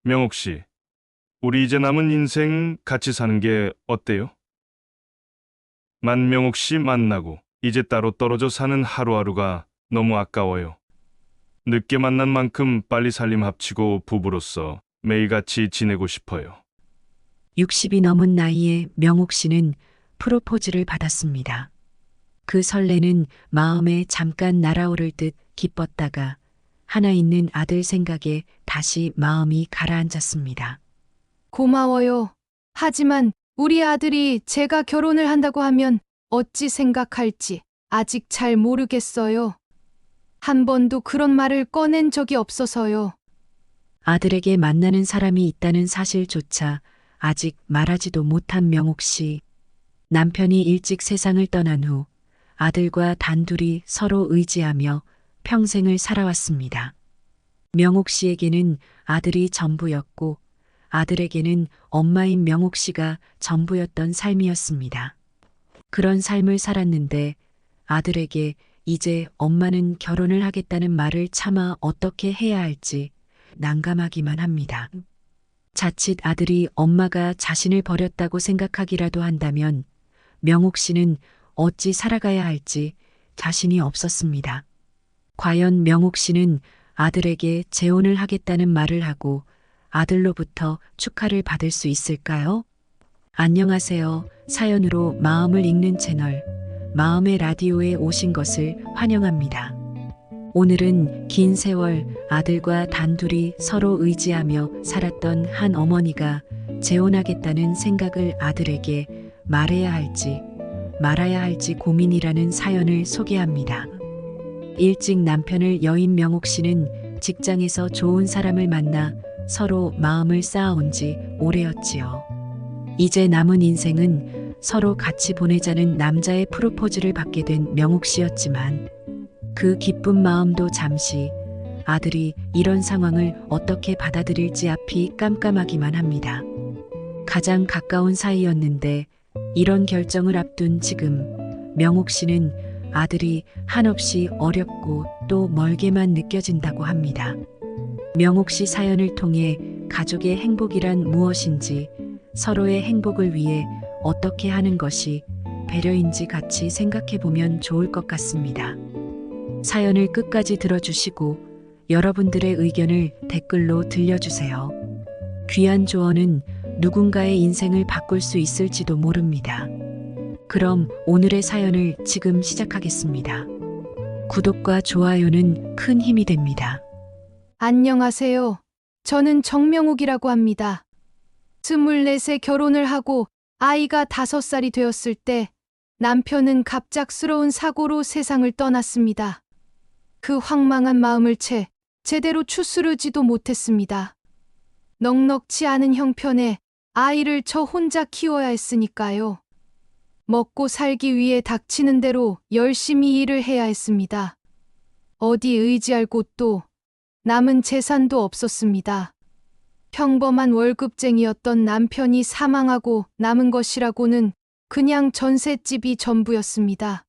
명옥 씨, 우리 이제 남은 인생 같이 사는 게 어때요? 만명옥 씨 만나고 이제 따로 떨어져 사는 하루하루가 너무 아까워요. 늦게 만난 만큼 빨리 살림 합치고 부부로서 매일같이 지내고 싶어요. 60이 넘은 나이에 명옥 씨는 프로포즈를 받았습니다. 그 설레는 마음에 잠깐 날아오를 듯 기뻤다가 하나 있는 아들 생각에 다시 마음이 가라앉았습니다. 고마워요. 하지만 우리 아들이 제가 결혼을 한다고 하면 어찌 생각할지 아직 잘 모르겠어요. 한 번도 그런 말을 꺼낸 적이 없어서요. 아들에게 만나는 사람이 있다는 사실조차 아직 말하지도 못한 명옥 씨. 남편이 일찍 세상을 떠난 후 아들과 단둘이 서로 의지하며 평생을 살아왔습니다. 명옥 씨에게는 아들이 전부였고 아들에게는 엄마인 명옥 씨가 전부였던 삶이었습니다. 그런 삶을 살았는데 아들에게 이제 엄마는 결혼을 하겠다는 말을 차마 어떻게 해야 할지 난감하기만 합니다. 자칫 아들이 엄마가 자신을 버렸다고 생각하기라도 한다면 명옥 씨는 어찌 살아가야 할지 자신이 없었습니다. 과연 명옥 씨는 아들에게 재혼을 하겠다는 말을 하고 아들로부터 축하를 받을 수 있을까요? 안녕하세요. 사연으로 마음을 읽는 채널 마음의 라디오에 오신 것을 환영합니다. 오늘은 긴 세월 아들과 단둘이 서로 의지하며 살았던 한 어머니가 재혼하겠다는 생각을 아들에게 말해야 할지 말아야 할지 고민이라는 사연을 소개합니다. 일찍 남편을 여인 명옥 씨는 직장에서 좋은 사람을 만나 서로 마음을 쌓아온 지 오래였지요. 이제 남은 인생은 서로 같이 보내자는 남자의 프로포즈를 받게 된 명옥 씨였지만 그 기쁜 마음도 잠시 아들이 이런 상황을 어떻게 받아들일지 앞이 깜깜하기만 합니다. 가장 가까운 사이였는데 이런 결정을 앞둔 지금 명옥 씨는 아들이 한없이 어렵고 또 멀게만 느껴진다고 합니다. 명옥 씨 사연을 통해 가족의 행복이란 무엇인지 서로의 행복을 위해 어떻게 하는 것이 배려인지 같이 생각해 보면 좋을 것 같습니다. 사연을 끝까지 들어주시고 여러분들의 의견을 댓글로 들려주세요. 귀한 조언은 누군가의 인생을 바꿀 수 있을지도 모릅니다. 그럼 오늘의 사연을 지금 시작하겠습니다. 구독과 좋아요는 큰 힘이 됩니다. 안녕하세요. 저는 정명옥이라고 합니다. 24세 결혼을 하고 아이가 5살이 되었을 때 남편은 갑작스러운 사고로 세상을 떠났습니다. 그 황망한 마음을 제대로 추스르지도 못했습니다. 넉넉지 않은 형편에 아이를 저 혼자 키워야 했으니까요. 먹고 살기 위해 닥치는 대로 열심히 일을 해야 했습니다. 어디 의지할 곳도 남은 재산도 없었습니다. 평범한 월급쟁이였던 남편이 사망하고 남은 것이라고는 그냥 전셋집이 전부였습니다.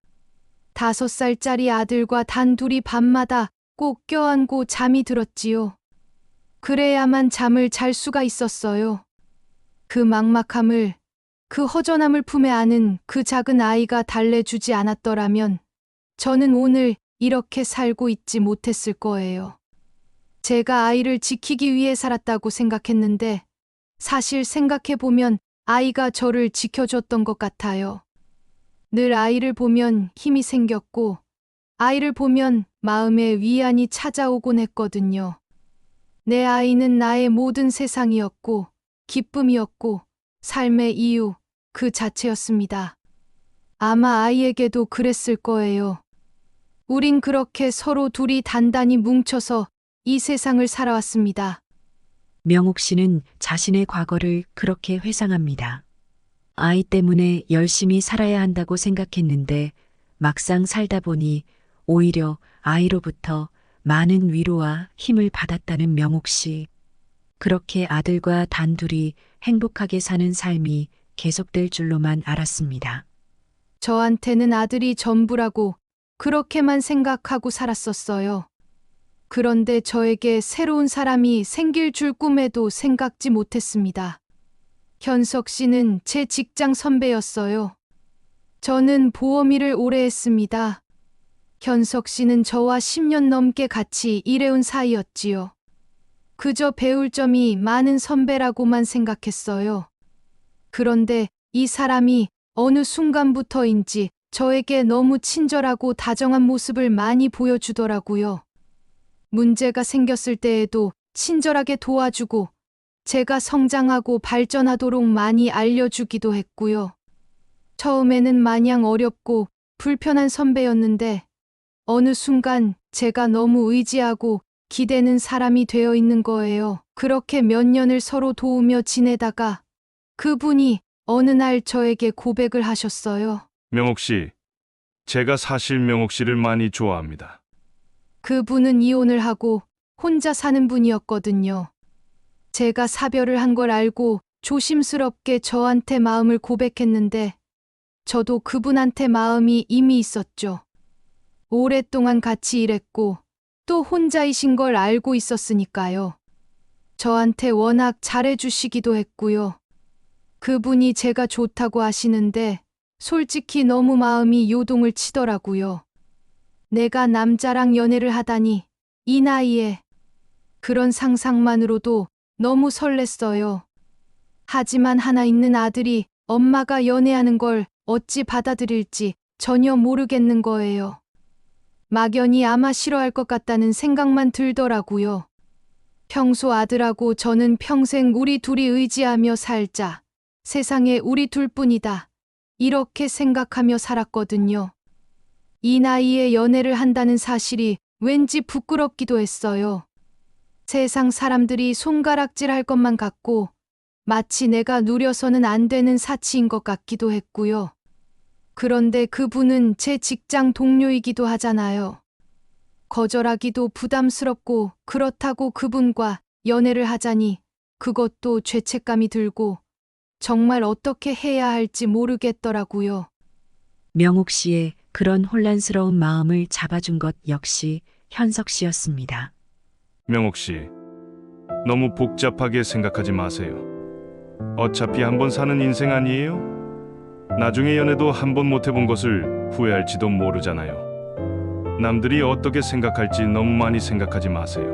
5살짜리 아들과 단둘이 밤마다 꼭 껴안고 잠이 들었지요. 그래야만 잠을 잘 수가 있었어요. 그 막막함을, 그 허전함을 품에 안은 그 작은 아이가 달래주지 않았더라면 저는 오늘 이렇게 살고 있지 못했을 거예요. 제가 아이를 지키기 위해 살았다고 생각했는데 사실 생각해보면 아이가 저를 지켜줬던 것 같아요. 늘 아이를 보면 힘이 생겼고 아이를 보면 마음에 위안이 찾아오곤 했거든요. 내 아이는 나의 모든 세상이었고 기쁨이었고 삶의 이유 그 자체였습니다. 아마 아이에게도 그랬을 거예요. 우린 그렇게 서로 둘이 단단히 뭉쳐서 이 세상을 살아왔습니다. 명옥 씨는 자신의 과거를 그렇게 회상합니다. 아이 때문에 열심히 살아야 한다고 생각했는데 막상 살다 보니 오히려 아이로부터 많은 위로와 힘을 받았다는 명옥 씨. 그렇게 아들과 단둘이 행복하게 사는 삶이 계속될 줄로만 알았습니다. 저한테는 아들이 전부라고 그렇게만 생각하고 살았었어요. 그런데 저에게 새로운 사람이 생길 줄 꿈에도 생각지 못했습니다. 현석 씨는 제 직장 선배였어요. 저는 보험 일을 오래 했습니다. 현석 씨는 저와 10년 넘게 같이 일해온 사이였지요. 그저 배울 점이 많은 선배라고만 생각했어요. 그런데 이 사람이 어느 순간부터인지 저에게 너무 친절하고 다정한 모습을 많이 보여주더라고요. 문제가 생겼을 때에도 친절하게 도와주고 제가 성장하고 발전하도록 많이 알려주기도 했고요. 처음에는 마냥 어렵고 불편한 선배였는데 어느 순간 제가 너무 의지하고 기대는 사람이 되어 있는 거예요. 그렇게 몇 년을 서로 도우며 지내다가 그분이 어느 날 저에게 고백을 하셨어요. 명옥 씨, 제가 사실 명옥 씨를 많이 좋아합니다. 그분은 이혼을 하고 혼자 사는 분이었거든요. 제가 사별을 한 걸 알고 조심스럽게 저한테 마음을 고백했는데 저도 그분한테 마음이 이미 있었죠. 오랫동안 같이 일했고 또 혼자이신 걸 알고 있었으니까요. 저한테 워낙 잘해주시기도 했고요. 그분이 제가 좋다고 하시는데 솔직히 너무 마음이 요동을 치더라고요. 내가 남자랑 연애를 하다니 이 나이에 그런 상상만으로도 너무 설렜어요. 하지만 하나 있는 아들이 엄마가 연애하는 걸 어찌 받아들일지 전혀 모르겠는 거예요. 막연히 아마 싫어할 것 같다는 생각만 들더라고요. 평소 아들하고 저는 평생 우리 둘이 의지하며 살자. 세상에 우리 둘뿐이다. 이렇게 생각하며 살았거든요. 이 나이에 연애를 한다는 사실이 왠지 부끄럽기도 했어요. 세상 사람들이 손가락질 할 것만 같고 마치 내가 누려서는 안 되는 사치인 것 같기도 했고요. 그런데 그분은 제 직장 동료이기도 하잖아요. 거절하기도 부담스럽고 그렇다고 그분과 연애를 하자니 그것도 죄책감이 들고 정말 어떻게 해야 할지 모르겠더라고요. 명옥 씨의 그런 혼란스러운 마음을 잡아준 것 역시 현석 씨였습니다. 명옥 씨, 너무 복잡하게 생각하지 마세요. 어차피 한 번 사는 인생 아니에요? 나중에 연애도 한 번 못 해본 것을 후회할지도 모르잖아요. 남들이 어떻게 생각할지 너무 많이 생각하지 마세요.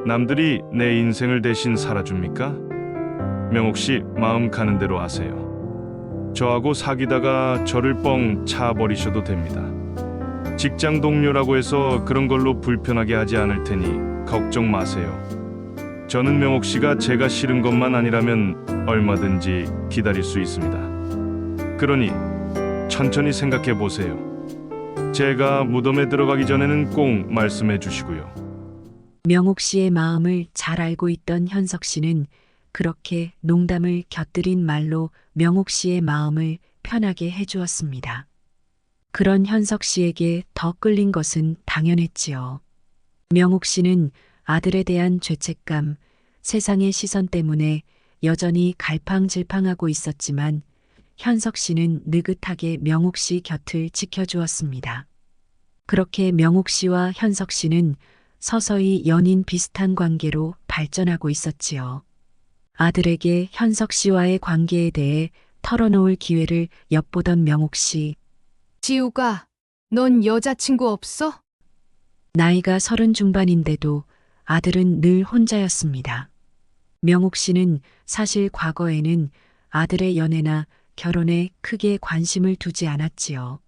남들이 내 인생을 대신 살아줍니까? 명옥 씨 마음 가는 대로 하세요. 저하고 사귀다가 저를 뻥 차버리셔도 됩니다. 직장 동료라고 해서 그런 걸로 불편하게 하지 않을 테니 걱정 마세요. 저는 명옥 씨가 제가 싫은 것만 아니라면 얼마든지 기다릴 수 있습니다. 그러니 천천히 생각해 보세요. 제가 무덤에 들어가기 전에는 꼭 말씀해 주시고요. 명옥 씨의 마음을 잘 알고 있던 현석 씨는 그렇게 농담을 곁들인 말로 명옥 씨의 마음을 편하게 해주었습니다. 그런 현석 씨에게 더 끌린 것은 당연했지요. 명옥 씨는 아들에 대한 죄책감, 세상의 시선 때문에 여전히 갈팡질팡하고 있었지만 현석 씨는 느긋하게 명옥 씨 곁을 지켜주었습니다. 그렇게 명옥 씨와 현석 씨는 서서히 연인 비슷한 관계로 발전하고 있었지요. 아들에게 현석 씨와의 관계에 대해 털어놓을 기회를 엿보던 명옥 씨. 지우가, 넌 여자친구 없어? 나이가 30 중반인데도 아들은 늘 혼자였습니다. 명옥 씨는 사실 과거에는 아들의 연애나 결혼에 크게 관심을 두지 않았지요.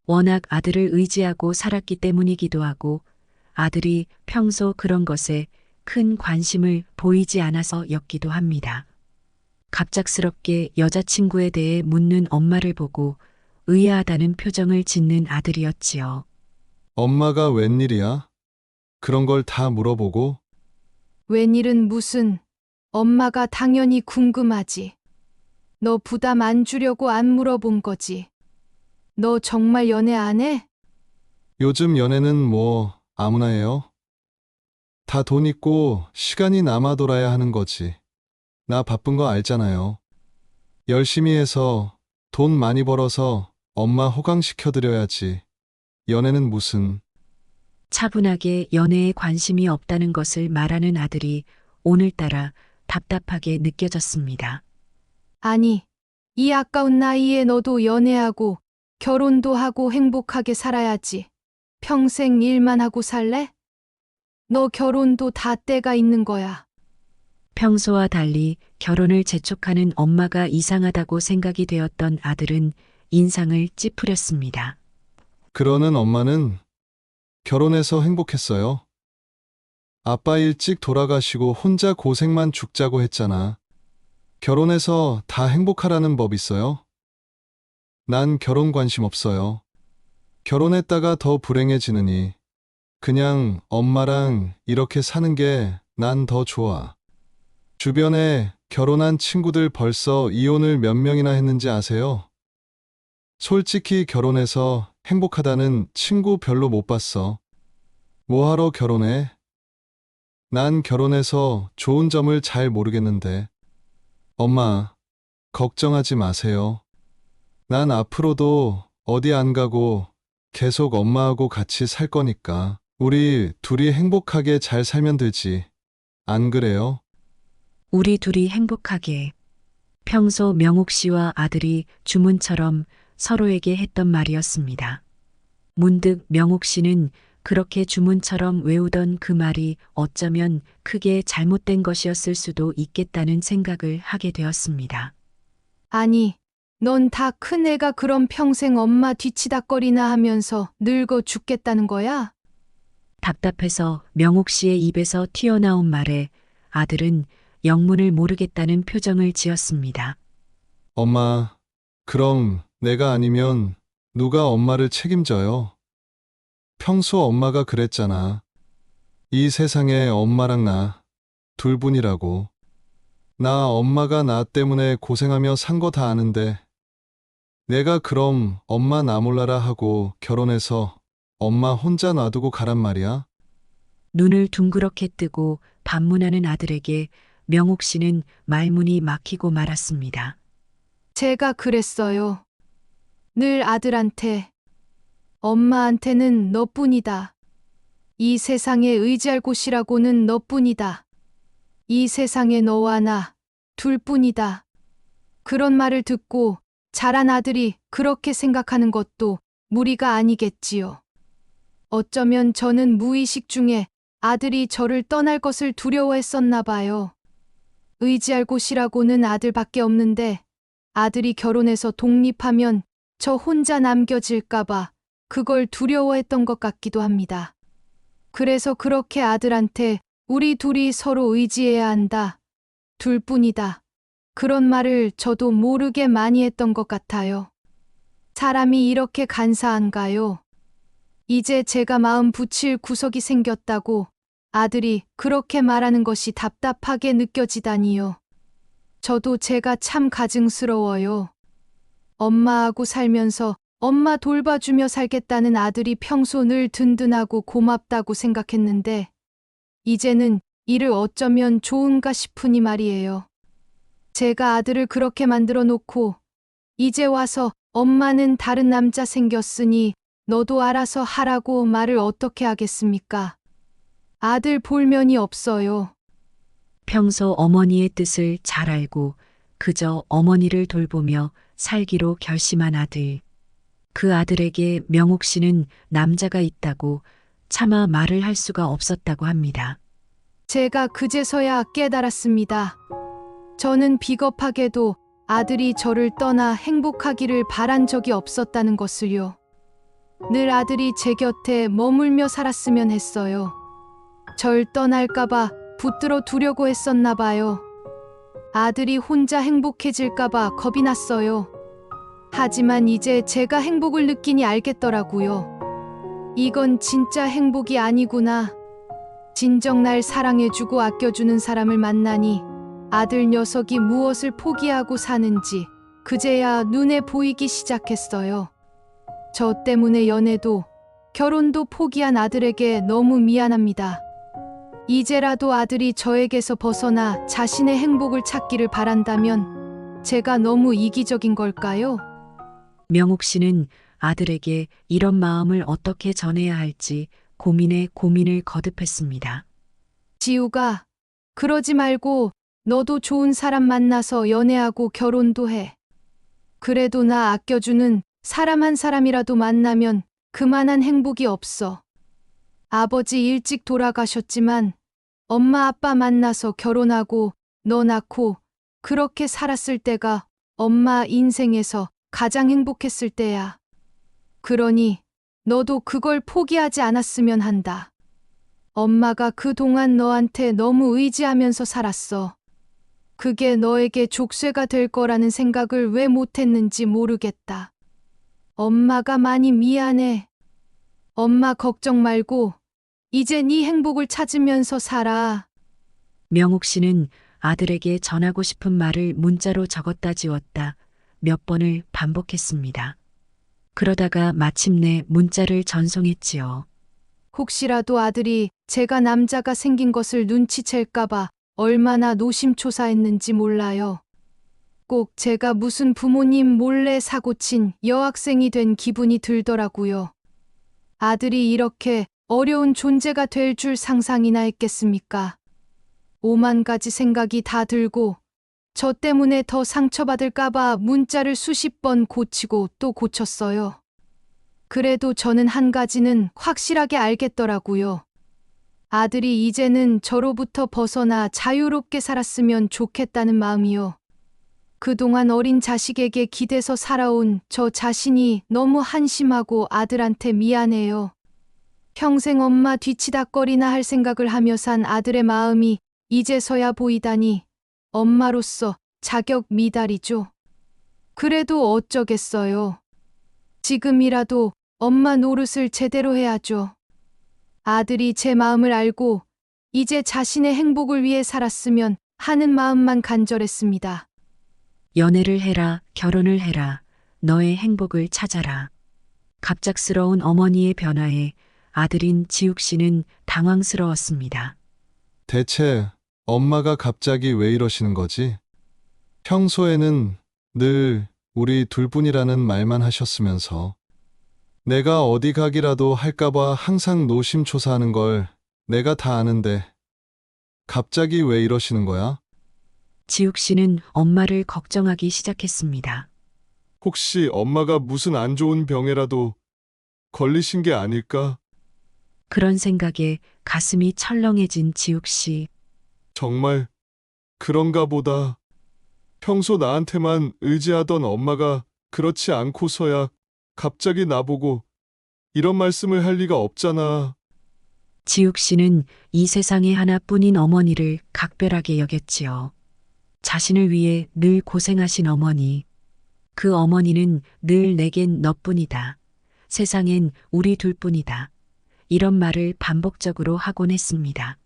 워낙 아들을 의지하고 살았기 때문이기도 하고 아들이 평소 그런 것에 큰 관심을 보이지 않아서였기도 합니다. 갑작스럽게 여자친구에 대해 묻는 엄마를 보고 의아하다는 표정을 짓는 아들이었지요. 엄마가 웬일이야? 그런 걸 다 물어보고 웬일은 무슨, 엄마가 당연히 궁금하지. 너 부담 안 주려고 안 물어본 거지. 너 정말 연애 안 해? 요즘 연애는 뭐 아무나 해요? 다 돈 있고 시간이 남아 돌아야 하는 거지. 나 바쁜 거 알잖아요. 열심히 해서 돈 많이 벌어서 엄마 호강시켜드려야지. 연애는 무슨. 차분하게 연애에 관심이 없다는 것을 말하는 아들이 오늘따라 답답하게 느껴졌습니다. 아니, 이 아까운 나이에 너도 연애하고 결혼도 하고 행복하게 살아야지. 평생 일만 하고 살래? 너 결혼도 다 때가 있는 거야. 평소와 달리 결혼을 재촉하는 엄마가 이상하다고 생각이 되었던 아들은 인상을 찌푸렸습니다. 그러는 엄마는 결혼해서 행복했어요. 아빠 일찍 돌아가시고 혼자 고생만 죽자고 했잖아. 결혼해서 다 행복하라는 법 있어요? 난 결혼 관심 없어요. 결혼했다가 더 불행해지느니 그냥 엄마랑 이렇게 사는 게 난 더 좋아. 주변에 결혼한 친구들 벌써 이혼을 몇 명이나 했는지 아세요? 솔직히 결혼해서 행복하다는 친구 별로 못 봤어. 뭐하러 결혼해? 난 결혼해서 좋은 점을 잘 모르겠는데. 엄마, 걱정하지 마세요. 난 앞으로도 어디 안 가고 계속 엄마하고 같이 살 거니까 우리 둘이 행복하게 잘 살면 되지. 안 그래요? 우리 둘이 행복하게. 평소 명옥 씨와 아들이 주문처럼 서로에게 했던 말이었습니다. 문득 명옥 씨는 그렇게 주문처럼 외우던 그 말이 어쩌면 크게 잘못된 것이었을 수도 있겠다는 생각을 하게 되었습니다. 아니, 넌 다 큰 애가 그럼 평생 엄마 뒤치다꺼리나 하면서 늙어 죽겠다는 거야? 답답해서 명옥 씨의 입에서 튀어나온 말에 아들은 영문을 모르겠다는 표정을 지었습니다. 엄마, 그럼 내가 아니면 누가 엄마를 책임져요? 평소 엄마가 그랬잖아. 이 세상에 엄마랑 나 둘뿐이라고. 나 엄마가 나 때문에 고생하며 산 거 다 아는데 내가 그럼 엄마 나 몰라라 하고 결혼해서 엄마 혼자 놔두고 가란 말이야? 눈을 둥그렇게 뜨고 반문하는 아들에게 명옥 씨는 말문이 막히고 말았습니다. 제가 그랬어요. 늘 아들한테, 엄마한테는 너뿐이다. 이 세상에 의지할 곳이라고는 너뿐이다. 이 세상에 너와 나 둘뿐이다. 그런 말을 듣고 자란 아들이 그렇게 생각하는 것도 무리가 아니겠지요. 어쩌면 저는 무의식 중에 아들이 저를 떠날 것을 두려워했었나 봐요. 의지할 곳이라고는 아들밖에 없는데 아들이 결혼해서 독립하면 저 혼자 남겨질까봐 그걸 두려워했던 것 같기도 합니다. 그래서 그렇게 아들한테 우리 둘이 서로 의지해야 한다. 둘뿐이다. 그런 말을 저도 모르게 많이 했던 것 같아요. 사람이 이렇게 간사한가요? 이제 제가 마음 붙일 구석이 생겼다고 아들이 그렇게 말하는 것이 답답하게 느껴지다니요. 저도 제가 참 가증스러워요. 엄마하고 살면서 엄마 돌봐주며 살겠다는 아들이 평소 늘 든든하고 고맙다고 생각했는데 이제는 이를 어쩌면 좋은가 싶으니 말이에요. 제가 아들을 그렇게 만들어 놓고 이제 와서 엄마는 다른 남자 생겼으니 너도 알아서 하라고 말을 어떻게 하겠습니까? 아들 볼 면이 없어요. 평소 어머니의 뜻을 잘 알고 그저 어머니를 돌보며 살기로 결심한 아들. 그 아들에게 명옥 씨는 남자가 있다고 차마 말을 할 수가 없었다고 합니다. 제가 그제서야 깨달았습니다. 저는 비겁하게도 아들이 저를 떠나 행복하기를 바란 적이 없었다는 것을요. 늘 아들이 제 곁에 머물며 살았으면 했어요. 절 떠날까봐 붙들어 두려고 했었나 봐요. 아들이 혼자 행복해질까봐 겁이 났어요. 하지만 이제 제가 행복을 느끼니 알겠더라고요. 이건 진짜 행복이 아니구나. 진정 날 사랑해주고 아껴주는 사람을 만나니 아들 녀석이 무엇을 포기하고 사는지 그제야 눈에 보이기 시작했어요. 저 때문에 연애도 결혼도 포기한 아들에게 너무 미안합니다. 이제라도 아들이 저에게서 벗어나 자신의 행복을 찾기를 바란다면 제가 너무 이기적인 걸까요? 명옥 씨는 아들에게 이런 마음을 어떻게 전해야 할지 고민에 고민을 거듭했습니다. 지우가, 그러지 말고 너도 좋은 사람 만나서 연애하고 결혼도 해. 그래도 나 아껴주는 사람 한 사람이라도 만나면 그만한 행복이 없어. 아버지 일찍 돌아가셨지만 엄마 아빠 만나서 결혼하고 너 낳고 그렇게 살았을 때가 엄마 인생에서 가장 행복했을 때야. 그러니 너도 그걸 포기하지 않았으면 한다. 엄마가 그동안 너한테 너무 의지하면서 살았어. 그게 너에게 족쇄가 될 거라는 생각을 왜 못했는지 모르겠다. 엄마가 많이 미안해. 엄마 걱정 말고 이제 네 행복을 찾으면서 살아. 명옥 씨는 아들에게 전하고 싶은 말을 문자로 적었다 지웠다 몇 번을 반복했습니다. 그러다가 마침내 문자를 전송했지요. 혹시라도 아들이 제가 남자가 생긴 것을 눈치챌까봐 얼마나 노심초사했는지 몰라요. 꼭 제가 무슨 부모님 몰래 사고친 여학생이 된 기분이 들더라고요. 아들이 이렇게 어려운 존재가 될 줄 상상이나 했겠습니까? 오만 가지 생각이 다 들고 저 때문에 더 상처받을까봐 문자를 수십 번 고치고 또 고쳤어요. 그래도 저는 한 가지는 확실하게 알겠더라고요. 아들이 이제는 저로부터 벗어나 자유롭게 살았으면 좋겠다는 마음이요. 그동안 어린 자식에게 기대서 살아온 저 자신이 너무 한심하고 아들한테 미안해요. 평생 엄마 뒤치다꺼리나 할 생각을 하며 산 아들의 마음이 이제서야 보이다니 엄마로서 자격 미달이죠. 그래도 어쩌겠어요. 지금이라도 엄마 노릇을 제대로 해야죠. 아들이 제 마음을 알고 이제 자신의 행복을 위해 살았으면 하는 마음만 간절했습니다. 연애를 해라, 결혼을 해라, 너의 행복을 찾아라. 갑작스러운 어머니의 변화에 아들인 지욱 씨는 당황스러웠습니다. 대체 엄마가 갑자기 왜 이러시는 거지? 평소에는 늘 우리 둘뿐이라는 말만 하셨으면서 내가 어디 가기라도 할까봐 항상 노심초사하는 걸 내가 다 아는데 갑자기 왜 이러시는 거야? 지욱 씨는 엄마를 걱정하기 시작했습니다. 혹시 엄마가 무슨 안 좋은 병에라도 걸리신 게 아닐까? 그런 생각에 가슴이 철렁해진 지욱 씨. 정말 그런가 보다. 평소 나한테만 의지하던 엄마가 그렇지 않고서야 갑자기 나보고 이런 말씀을 할 리가 없잖아. 지욱 씨는 이 세상에 하나뿐인 어머니를 각별하게 여겼지요. 자신을 위해 늘 고생하신 어머니. 그 어머니는 늘 내겐 너뿐이다. 세상엔 우리 둘뿐이다. 이런 말을 반복적으로 하곤 했습니다.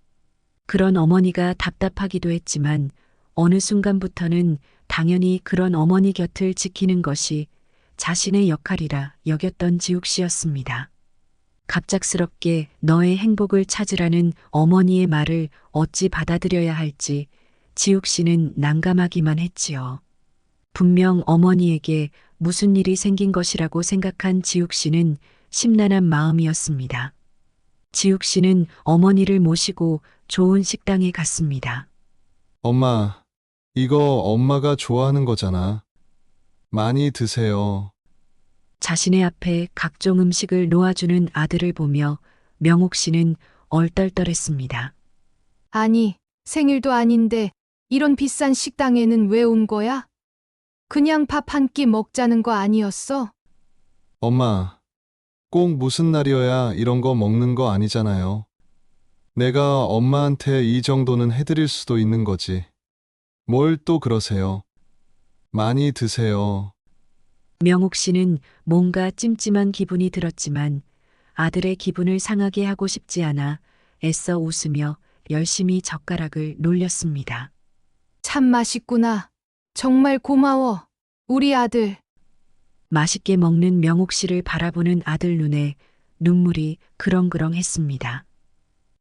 그런 어머니가 답답하기도 했지만 어느 순간부터는 당연히 그런 어머니 곁을 지키는 것이 자신의 역할이라 여겼던 지욱 씨였습니다. 갑작스럽게 너의 행복을 찾으라는 어머니의 말을 어찌 받아들여야 할지 지욱 씨는 난감하기만 했지요. 분명 어머니에게 무슨 일이 생긴 것이라고 생각한 지욱 씨는 심란한 마음이었습니다. 지욱 씨는 어머니를 모시고 좋은 식당에 갔습니다. 엄마, 이거 엄마가 좋아하는 거잖아. 많이 드세요. 자신의 앞에 각종 음식을 놓아주는 아들을 보며 명옥 씨는 얼떨떨했습니다. 아니, 생일도 아닌데 이런 비싼 식당에는 왜 온 거야? 그냥 밥 한 끼 먹자는 거 아니었어? 엄마, 꼭 무슨 날이어야 이런 거 먹는 거 아니잖아요. 내가 엄마한테 이 정도는 해드릴 수도 있는 거지. 뭘 또 그러세요? 많이 드세요. 명옥 씨는 뭔가 찜찜한 기분이 들었지만 아들의 기분을 상하게 하고 싶지 않아 애써 웃으며 열심히 젓가락을 놀렸습니다. 참 맛있구나. 정말 고마워. 우리 아들. 맛있게 먹는 명옥 씨를 바라보는 아들 눈에 눈물이 그렁그렁했습니다.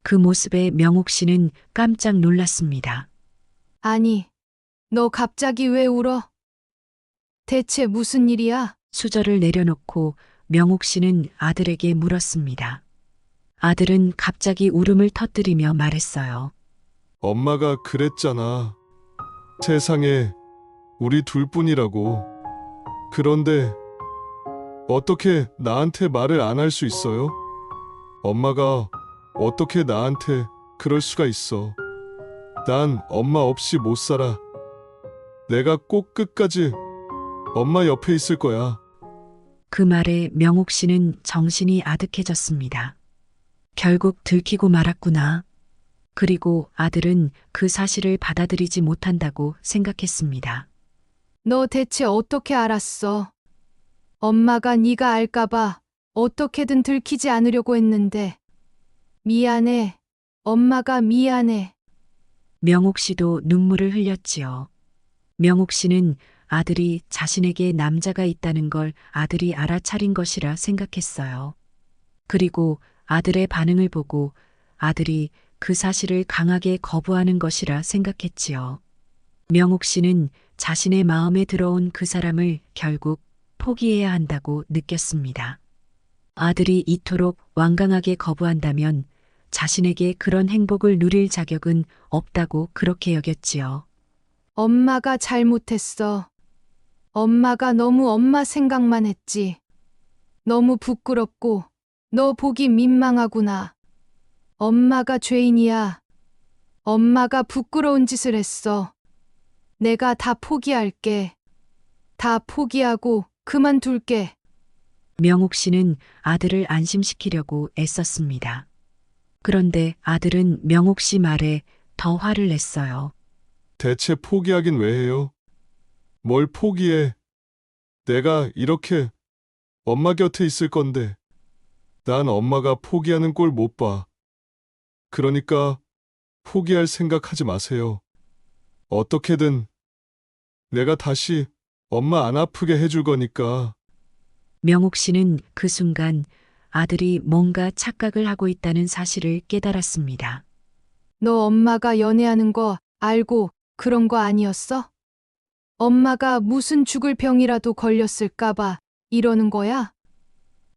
그 모습에 명옥 씨는 깜짝 놀랐습니다. 아니, 너 갑자기 왜 울어? 대체 무슨 일이야? 수저를 내려놓고 명옥 씨는 아들에게 물었습니다. 아들은 갑자기 울음을 터뜨리며 말했어요. 엄마가 그랬잖아. 세상에 우리 둘뿐이라고. 그런데 어떻게 나한테 말을 안 할 수 있어요? 엄마가 어떻게 나한테 그럴 수가 있어. 난 엄마 없이 못 살아. 내가 꼭 끝까지 엄마 옆에 있을 거야. 그 말에 명옥 씨는 정신이 아득해졌습니다. 결국 들키고 말았구나. 그리고 아들은 그 사실을 받아들이지 못한다고 생각했습니다. 너 대체 어떻게 알았어? 엄마가 네가 알까봐 어떻게든 들키지 않으려고 했는데. 미안해. 엄마가 미안해. 명옥 씨도 눈물을 흘렸지요. 명옥 씨는 아들이 자신에게 남자가 있다는 걸 아들이 알아차린 것이라 생각했어요. 그리고 아들의 반응을 보고 아들이 그 사실을 강하게 거부하는 것이라 생각했지요. 명옥 씨는 자신의 마음에 들어온 그 사람을 결국 포기해야 한다고 느꼈습니다. 아들이 이토록 완강하게 거부한다면 자신에게 그런 행복을 누릴 자격은 없다고 그렇게 여겼지요. 엄마가 잘못했어. 엄마가 너무 엄마 생각만 했지. 너무 부끄럽고 너 보기 민망하구나. 엄마가 죄인이야. 엄마가 부끄러운 짓을 했어. 내가 다 포기할게. 다 포기하고 그만둘게. 명옥 씨는 아들을 안심시키려고 애썼습니다. 그런데 아들은 명옥 씨 말에 더 화를 냈어요. 대체 포기하긴 왜 해요? 뭘 포기해? 내가 이렇게 엄마 곁에 있을 건데. 난 엄마가 포기하는 꼴 못 봐. 그러니까 포기할 생각하지 마세요. 어떻게든 내가 다시 엄마 안 아프게 해줄 거니까. 명옥 씨는 그 순간 아들이 뭔가 착각을 하고 있다는 사실을 깨달았습니다. 너 엄마가 연애하는 거 알고 그런 거 아니었어? 엄마가 무슨 죽을 병이라도 걸렸을까봐 이러는 거야?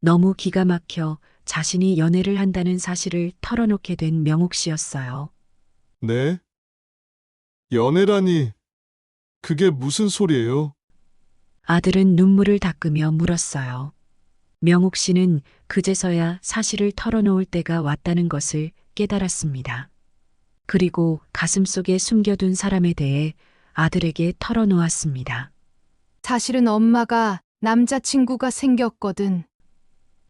너무 기가 막혀 자신이 연애를 한다는 사실을 털어놓게 된 명옥 씨였어요. 네? 연애라니, 그게 무슨 소리예요? 아들은 눈물을 닦으며 물었어요. 명옥 씨는 그제서야 사실을 털어놓을 때가 왔다는 것을 깨달았습니다. 그리고 가슴속에 숨겨둔 사람에 대해 아들에게 털어놓았습니다. 사실은 엄마가 남자친구가 생겼거든.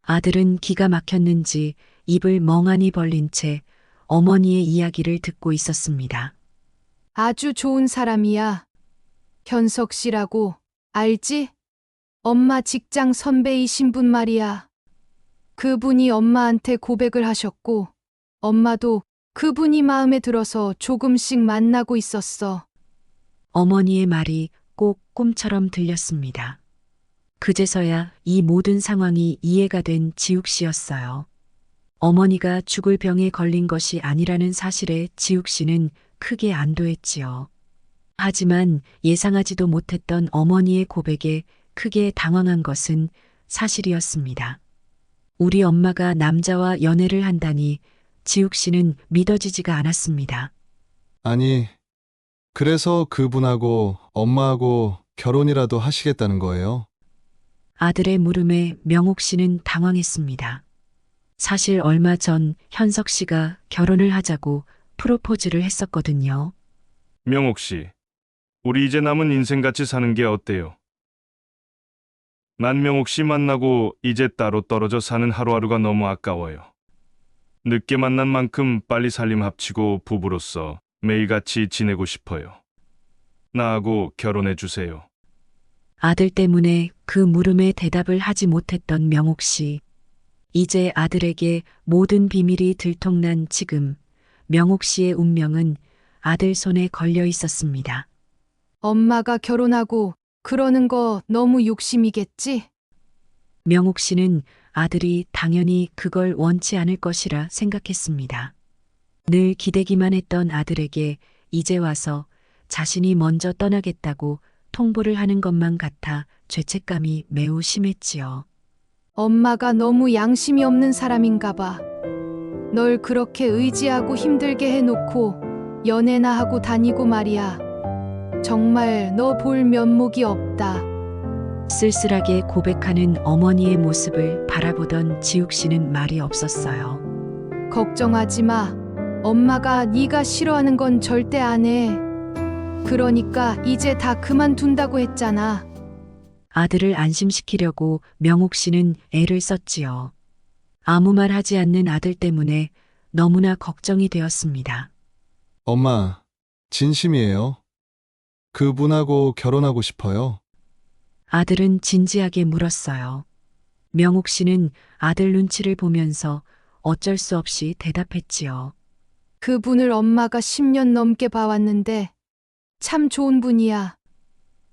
아들은 기가 막혔는지 입을 멍하니 벌린 채 어머니의 이야기를 듣고 있었습니다. 아주 좋은 사람이야. 현석 씨라고 알지? 엄마 직장 선배이신 분 말이야. 그분이 엄마한테 고백을 하셨고 엄마도 그분이 마음에 들어서 조금씩 만나고 있었어. 어머니의 말이 꼭 꿈처럼 들렸습니다. 그제서야 이 모든 상황이 이해가 된 지욱 씨였어요. 어머니가 죽을 병에 걸린 것이 아니라는 사실에 지욱 씨는 크게 안도했지요. 하지만 예상하지도 못했던 어머니의 고백에 크게 당황한 것은 사실이었습니다. 우리 엄마가 남자와 연애를 한다니 지욱 씨는 믿어지지가 않았습니다. 아니, 그래서 그분하고 엄마하고 결혼이라도 하시겠다는 거예요? 아들의 물음에 명옥 씨는 당황했습니다. 사실 얼마 전 현석 씨가 결혼을 하자고 프로포즈를 했었거든요. 명옥 씨, 우리 이제 남은 인생같이 사는 게 어때요? 난 명옥 씨 만나고 이제 따로 떨어져 사는 하루하루가 너무 아까워요. 늦게 만난 만큼 빨리 살림 합치고 부부로서 매일같이 지내고 싶어요. 나하고 결혼해 주세요. 아들 때문에 그 물음에 대답을 하지 못했던 명옥 씨. 이제 아들에게 모든 비밀이 들통난 지금 명옥 씨의 운명은 아들 손에 걸려 있었습니다. 엄마가 결혼하고 그러는 거 너무 욕심이겠지? 명옥 씨는 아들이 당연히 그걸 원치 않을 것이라 생각했습니다. 늘 기대기만 했던 아들에게 이제 와서 자신이 먼저 떠나겠다고 통보를 하는 것만 같아 죄책감이 매우 심했지요. 엄마가 너무 양심이 없는 사람인가 봐. 널 그렇게 의지하고 힘들게 해놓고 연애나 하고 다니고 말이야. 정말 너 볼 면목이 없다. 쓸쓸하게 고백하는 어머니의 모습을 바라보던 지욱 씨는 말이 없었어요. 걱정하지 마. 엄마가 네가 싫어하는 건 절대 안 해. 그러니까 이제 다 그만둔다고 했잖아. 아들을 안심시키려고 명옥 씨는 애를 썼지요. 아무 말 하지 않는 아들 때문에 너무나 걱정이 되었습니다. 엄마, 진심이에요. 그분하고 결혼하고 싶어요. 아들은 진지하게 물었어요. 명옥 씨는 아들 눈치를 보면서 어쩔 수 없이 대답했지요. 그분을 엄마가 10년 넘게 봐왔는데 참 좋은 분이야.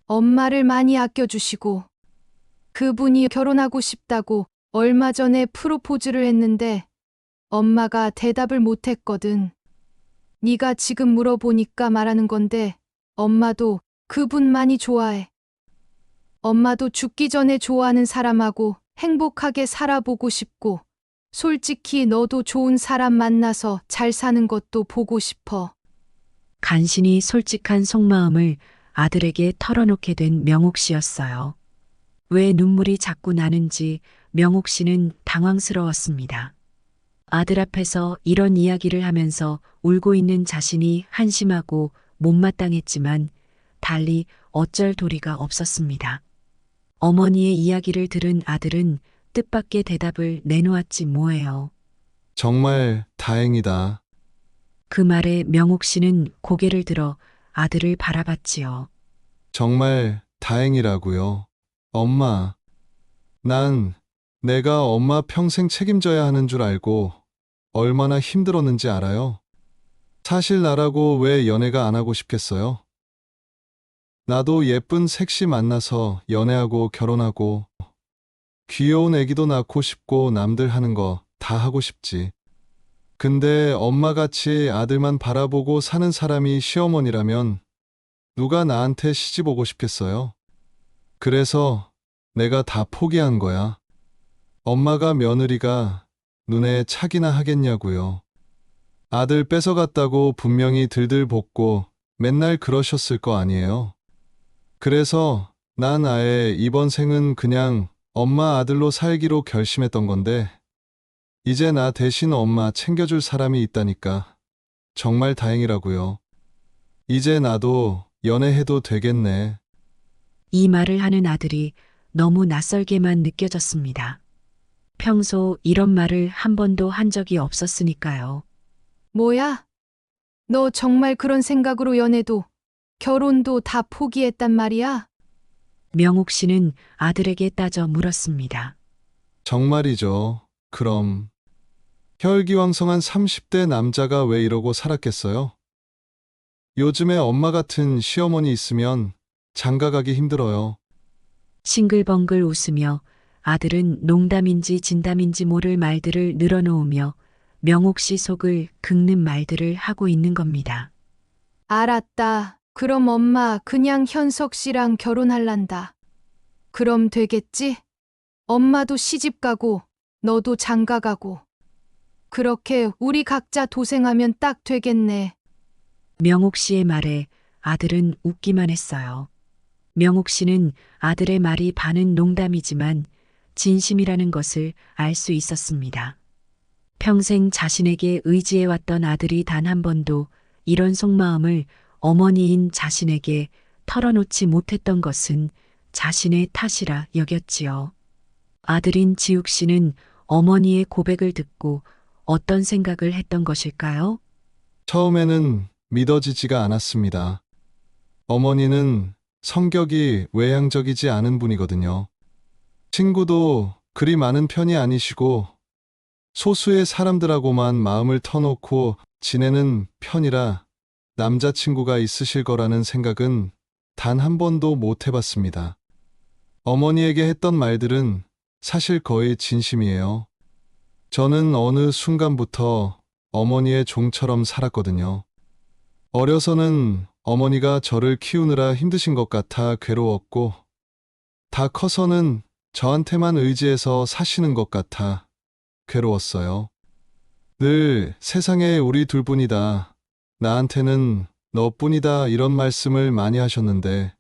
엄마를 많이 아껴주시고 그분이 결혼하고 싶다고 얼마 전에 프로포즈를 했는데 엄마가 대답을 못했거든. 네가 지금 물어보니까 말하는 건데 엄마도 그분 많이 좋아해. 엄마도 죽기 전에 좋아하는 사람하고 행복하게 살아보고 싶고 솔직히 너도 좋은 사람 만나서 잘 사는 것도 보고 싶어. 간신히 솔직한 속마음을 아들에게 털어놓게 된 명옥 씨였어요. 왜 눈물이 자꾸 나는지 명옥 씨는 당황스러웠습니다. 아들 앞에서 이런 이야기를 하면서 울고 있는 자신이 한심하고 못마땅했지만 달리 어쩔 도리가 없었습니다. 어머니의 이야기를 들은 아들은 뜻밖의 대답을 내놓았지 뭐예요. 정말 다행이다. 그 말에 명옥 씨는 고개를 들어 아들을 바라봤지요. 정말 다행이라고요. 엄마, 난 내가 엄마 평생 책임져야 하는 줄 알고 얼마나 힘들었는지 알아요? 사실 나라고 왜 연애가 안 하고 싶겠어요? 나도 예쁜 색시 만나서 연애하고 결혼하고 귀여운 애기도 낳고 싶고 남들 하는 거 다 하고 싶지. 근데 엄마같이 아들만 바라보고 사는 사람이 시어머니라면 누가 나한테 시집 오고 싶겠어요? 그래서 내가 다 포기한 거야. 엄마가 며느리가 눈에 차기나 하겠냐고요. 아들 뺏어갔다고 분명히 들들 볶고 맨날 그러셨을 거 아니에요. 그래서 난 아예 이번 생은 그냥 엄마 아들로 살기로 결심했던 건데 이제 나 대신 엄마 챙겨줄 사람이 있다니까 정말 다행이라고요. 이제 나도 연애해도 되겠네. 이 말을 하는 아들이 너무 낯설게만 느껴졌습니다. 평소 이런 말을 한 번도 한 적이 없었으니까요. 뭐야? 너 정말 그런 생각으로 연애도 결혼도 다 포기했단 말이야? 명옥 씨는 아들에게 따져 물었습니다. 정말이죠. 그럼 혈기왕성한 30대 남자가 왜 이러고 살았겠어요? 요즘에 엄마 같은 시어머니 있으면 장가가기 힘들어요. 싱글벙글 웃으며 아들은 농담인지 진담인지 모를 말들을 늘어놓으며 명옥 씨 속을 긁는 말들을 하고 있는 겁니다. 알았다. 그럼 엄마 그냥 현석 씨랑 결혼할란다. 그럼 되겠지? 엄마도 시집 가고 너도 장가 가고. 그렇게 우리 각자 도생하면 딱 되겠네. 명옥 씨의 말에 아들은 웃기만 했어요. 명옥 씨는 아들의 말이 반은 농담이지만 진심이라는 것을 알 수 있었습니다. 평생 자신에게 의지해왔던 아들이 단 한 번도 이런 속마음을 어머니인 자신에게 털어놓지 못했던 것은 자신의 탓이라 여겼지요. 아들인 지욱 씨는 어머니의 고백을 듣고 어떤 생각을 했던 것일까요? 처음에는 믿어지지가 않았습니다. 어머니는 성격이 외향적이지 않은 분이거든요. 친구도 그리 많은 편이 아니시고 소수의 사람들하고만 마음을 터놓고 지내는 편이라 남자친구가 있으실 거라는 생각은 단 한 번도 못 해봤습니다. 어머니에게 했던 말들은 사실 거의 진심이에요. 저는 어느 순간부터 어머니의 종처럼 살았거든요. 어려서는 어머니가 저를 키우느라 힘드신 것 같아 괴로웠고, 다 커서는 저한테만 의지해서 사시는 것 같아 괴로웠어요. 늘 세상에 우리 둘뿐이다. 나한테는 너뿐이다. 이런 말씀을 많이 하셨는데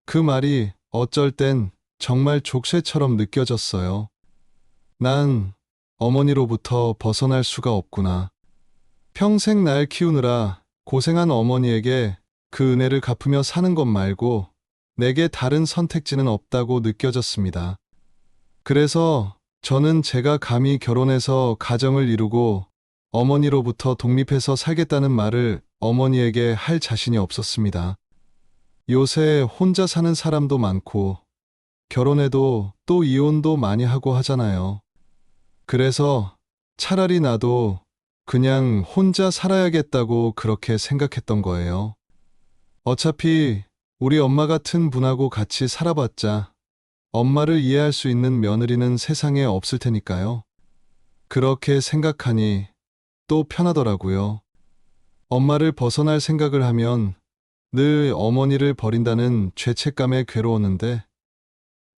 그 말이 어쩔 땐 정말 족쇄처럼 느껴졌어요. 난 어머니로부터 벗어날 수가 없구나. 평생 날 키우느라 고생한 어머니에게 그 은혜를 갚으며 사는 것 말고 내게 다른 선택지는 없다고 느껴졌습니다. 그래서 저는 제가 감히 결혼해서 가정을 이루고 어머니로부터 독립해서 살겠다는 말을 어머니에게 할 자신이 없었습니다. 요새 혼자 사는 사람도 많고 결혼해도 또 이혼도 많이 하고 하잖아요. 그래서 차라리 나도 그냥 혼자 살아야겠다고 그렇게 생각했던 거예요. 어차피 우리 엄마 같은 분하고 같이 살아봤자 엄마를 이해할 수 있는 며느리는 세상에 없을 테니까요. 그렇게 생각하니 또 편하더라고요. 엄마를 벗어날 생각을 하면 늘 어머니를 버린다는 죄책감에 괴로웠는데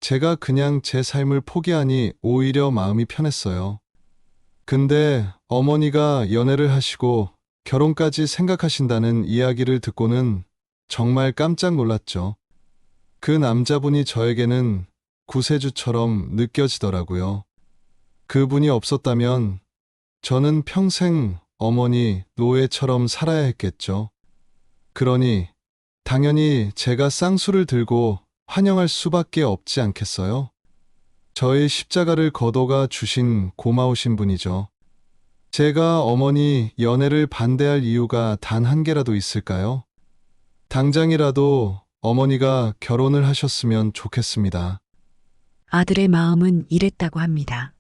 제가 그냥 제 삶을 포기하니 오히려 마음이 편했어요. 근데 어머니가 연애를 하시고 결혼까지 생각하신다는 이야기를 듣고는 정말 깜짝 놀랐죠. 그 남자분이 저에게는 구세주처럼 느껴지더라고요. 그분이 없었다면 저는 평생 어머니 노예처럼 살아야 했겠죠. 그러니 당연히 제가 쌍수를 들고 환영할 수밖에 없지 않겠어요? 저의 십자가를 걷어가 주신 고마우신 분이죠. 제가 어머니 연애를 반대할 이유가 단 한 개라도 있을까요? 당장이라도 어머니가 결혼을 하셨으면 좋겠습니다. 아들의 마음은 이랬다고 합니다.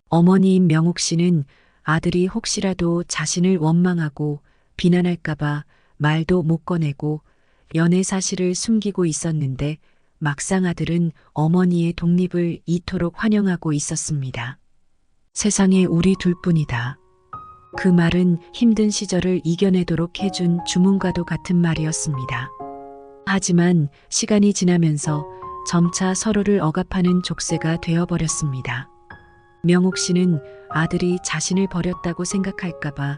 어머니인 명옥 씨는 아들이 혹시라도 자신을 원망하고 비난할까봐 말도 못 꺼내고 연애 사실을 숨기고 있었는데 막상 아들은 어머니의 독립을 이토록 환영하고 있었습니다. 세상에 우리 둘뿐이다. 그 말은 힘든 시절을 이겨내도록 해준 주문과도 같은 말이었습니다. 하지만 시간이 지나면서 점차 서로를 억압하는 족쇄가 되어버렸습니다. 명옥 씨는 아들이 자신을 버렸다고 생각할까봐,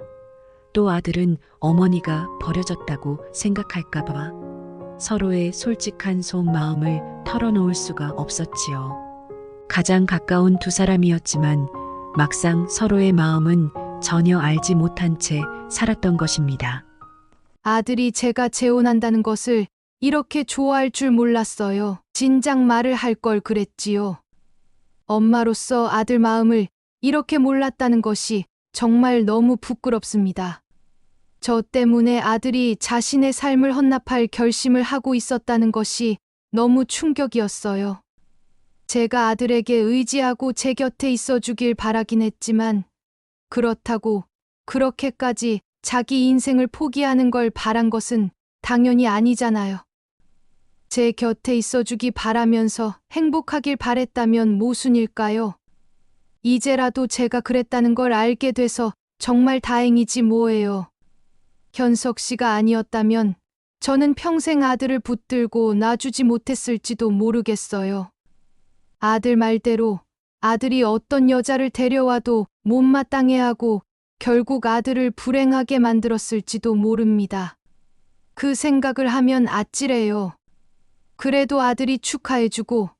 또 아들은 어머니가 버려졌다고 생각할까봐 서로의 솔직한 속마음을 털어놓을 수가 없었지요. 가장 가까운 두 사람이었지만 막상 서로의 마음은 전혀 알지 못한 채 살았던 것입니다. 아들이 제가 재혼한다는 것을 이렇게 좋아할 줄 몰랐어요. 진작 말을 할 걸 그랬지요. 엄마로서 아들 마음을 이렇게 몰랐다는 것이 정말 너무 부끄럽습니다. 저 때문에 아들이 자신의 삶을 헌납할 결심을 하고 있었다는 것이 너무 충격이었어요. 제가 아들에게 의지하고 제 곁에 있어 주길 바라긴 했지만 그렇다고 그렇게까지 자기 인생을 포기하는 걸 바란 것은 당연히 아니잖아요. 제 곁에 있어 주기 바라면서 행복하길 바랬다면 모순일까요? 이제라도 제가 그랬다는 걸 알게 돼서 정말 다행이지 뭐예요. 현석 씨가 아니었다면 저는 평생 아들을 붙들고 놔주지 못했을지도 모르겠어요. 아들 말대로 아들이 어떤 여자를 데려와도 못마땅해하고 결국 아들을 불행하게 만들었을지도 모릅니다. 그 생각을 하면 아찔해요. 그래도 아들이 축하해주고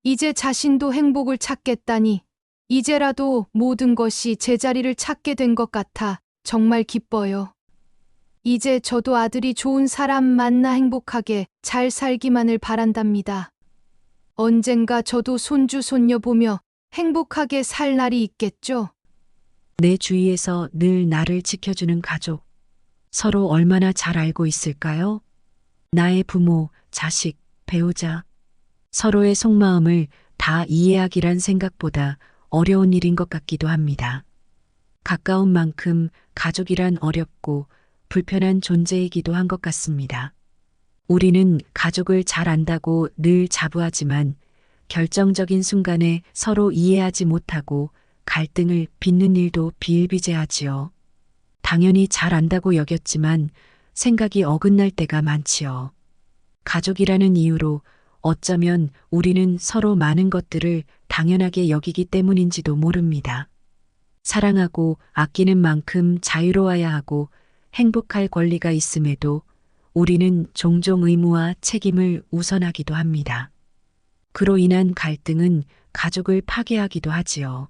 이제 자신도 행복을 찾겠다니 이제라도 모든 것이 제자리를 찾게 된 것 같아 정말 기뻐요. 이제 저도 아들이 좋은 사람 만나 행복하게 잘 살기만을 바란답니다. 언젠가 저도 손주 손녀 보며 행복하게 살 날이 있겠죠? 내 주위에서 늘 나를 지켜주는 가족, 서로 얼마나 잘 알고 있을까요? 나의 부모, 자식, 배우자, 서로의 속마음을 다 이해하기란 생각보다 어려운 일인 것 같기도 합니다. 가까운 만큼 가족이란 어렵고 불편한 존재이기도 한 것 같습니다. 우리는 가족을 잘 안다고 늘 자부하지만 결정적인 순간에 서로 이해하지 못하고 갈등을 빚는 일도 비일비재하지요. 당연히 잘 안다고 여겼지만 생각이 어긋날 때가 많지요. 가족이라는 이유로 어쩌면 우리는 서로 많은 것들을 당연하게 여기기 때문인지도 모릅니다. 사랑하고 아끼는 만큼 자유로워야 하고 행복할 권리가 있음에도 우리는 종종 의무와 책임을 우선하기도 합니다. 그로 인한 갈등은 가족을 파괴하기도 하지요.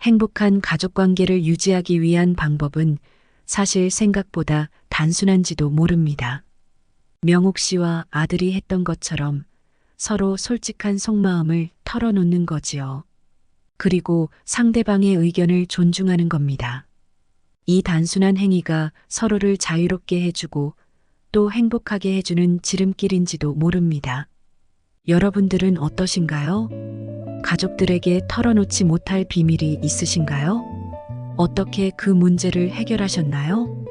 행복한 가족 관계를 유지하기 위한 방법은 사실 생각보다 단순한지도 모릅니다. 명옥 씨와 아들이 했던 것처럼 서로 솔직한 속마음을 털어놓는 거지요. 그리고 상대방의 의견을 존중하는 겁니다. 이 단순한 행위가 서로를 자유롭게 해주고 또 행복하게 해주는 지름길인지도 모릅니다. 여러분들은 어떠신가요? 가족들에게 털어놓지 못할 비밀이 있으신가요? 어떻게 그 문제를 해결하셨나요?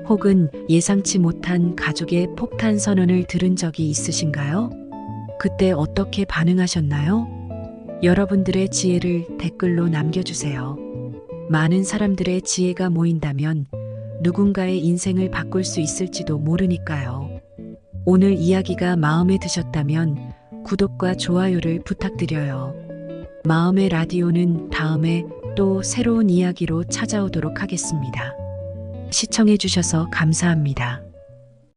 혹은 예상치 못한 가족의 폭탄 선언을 들은 적이 있으신가요? 그때 어떻게 반응하셨나요? 여러분들의 지혜를 댓글로 남겨주세요. 많은 사람들의 지혜가 모인다면 누군가의 인생을 바꿀 수 있을지도 모르니까요. 오늘 이야기가 마음에 드셨다면 구독과 좋아요를 부탁드려요. 마음의 라디오는 다음에 또 새로운 이야기로 찾아오도록 하겠습니다. 시청해주셔서 감사합니다.